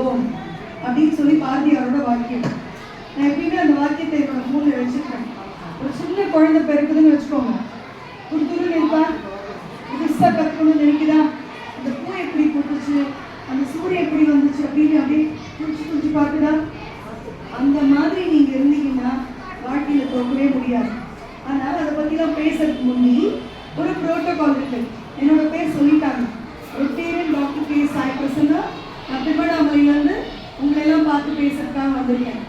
வாழ்வோம் அப்படின்னு சொல்லி பாரதியாரோட வாக்கியம். நான் எப்படின்னா அந்த வாக்கியத்தை என்னோட மூணில் வச்சுருக்கேன். ஒரு சின்ன குழந்தை பிறக்குதுன்னு வச்சுக்கோங்க, துருதுருன்னு நினைப்பா, புதுசாக கற்றுக்கணும்னு நினைக்குதா, அந்த பூ எப்படி போட்டுச்சு, அந்த சூரியன் எப்படி வந்துச்சு அப்படின்னு அப்படியே குடிச்சு பார்க்குதா. அந்த மாதிரி நீங்கள் இருந்தீங்கன்னா வாழ்க்கையில் தோக்கவே முடியாது. ஆனால் அதை பற்றிலாம் பேசுறதுக்கு முன்னே ஒரு ப்ரோட்டோகால் இருக்கு. என்னோட பேர் சொல்லிட்டாங்க, Rotarian doctor K Sai Prasanna. நான் திருவண்ணாமலையிலேருந்து உங்களெல்லாம் பார்த்து பேசுறதுக்காக வந்திருக்கேன்.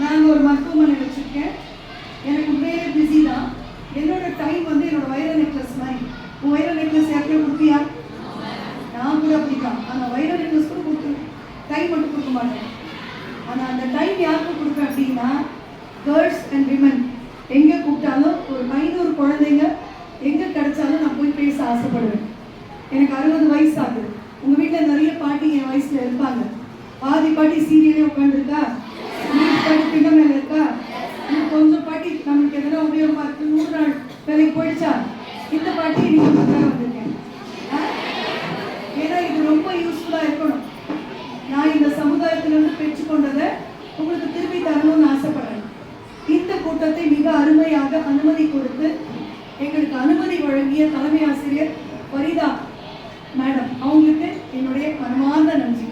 நாங்கள் ஒரு மருத்துவமனை வச்சுருக்கேன். எனக்கு உண்மையிலே பிஸி தான். என்னோட டைம் வந்து என்னோட வைர நெக்லஸ் மாதிரி. உன் வைர நெக்லஸ் யாருக்கே கொடுப்பியா? நான் கூட அப்படிதான். ஆனால் வைர நெக்லஸ் கூட கொடுத்து டைம் மட்டும் கொடுக்க மாட்டேன். ஆனால் அந்த டைம் யாருக்கு கொடுப்பேன் அப்படின்னா, கேர்ள்ஸ் அண்ட் விமன் எங்கே கூப்பிட்டாலும் ஒரு 500 குழந்தைங்க எங்கே கிடைச்சாலும் நான் போய் பேச ஆசைப்படுவேன். எனக்கு 60 வயசு ஆகுது. உங்கள் வீட்டில் நிறைய பாட்டி என் வயசில் இருப்பாங்க. பாதி பாட்டி சீரியலே உட்காந்துருக்கா, பாட்டி பின்ன மேலே இருக்கா, கொஞ்சம் பாட்டி நம்மளுக்கு எதனா உபயோகமாக இருக்குது, 3 நாள் வேலைக்கு போயிடுச்சா, இந்த பாட்டி நீங்கள் வந்திருக்கேன். ஏன்னா இது ரொம்ப யூஸ்ஃபுல்லாக இருக்கணும். நான் இந்த சமுதாயத்திலிருந்து பெற்றுக்கொண்டதை உங்களுக்கு திருப்பி தரணும்னு ஆசைப்படுறேன். இந்த கூட்டத்தை மிக அருமையாக அனுமதி கொடுத்து எங்களுக்கு அனுமதி வழங்கிய தலைமை ஆசிரியர் பரிதா மேடம், அவங்களுக்கு என்னுடைய மனமார்ந்த நன்றி.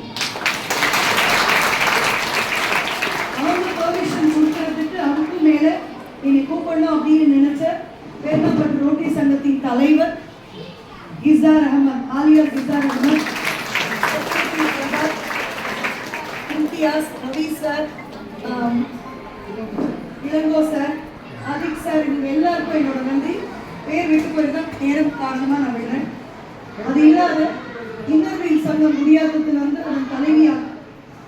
அவங்க பர்மிஷன் கொடுக்கறதுக்கு அதுக்கும் மேலே என்னை கூப்பிடணும் அப்படின்னு நினைச்ச வேதாம்பட் ரோட்டரி சங்கத்தின் தலைவர் கிசார் அகமது, ஆலியார் கிசார் அகமது, இம்தியாஸ், ரவி சார், இளங்கோ சார், அதிக் சார், இவங்க எல்லாருக்கும் என்னோட நன்றி. பேர் விட்டு போயிருந்தா நேரம் காரணமாக நான் விடுறேன். அது இல்லாத இன்னர்வீல் சங்கம் முடியாததுல வந்து அதன் தலைவியாக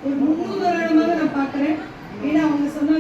ஒரு முன்னுதாரணமாக நான் பார்க்குறேன். ஏன்னா அவங்க சொன்ன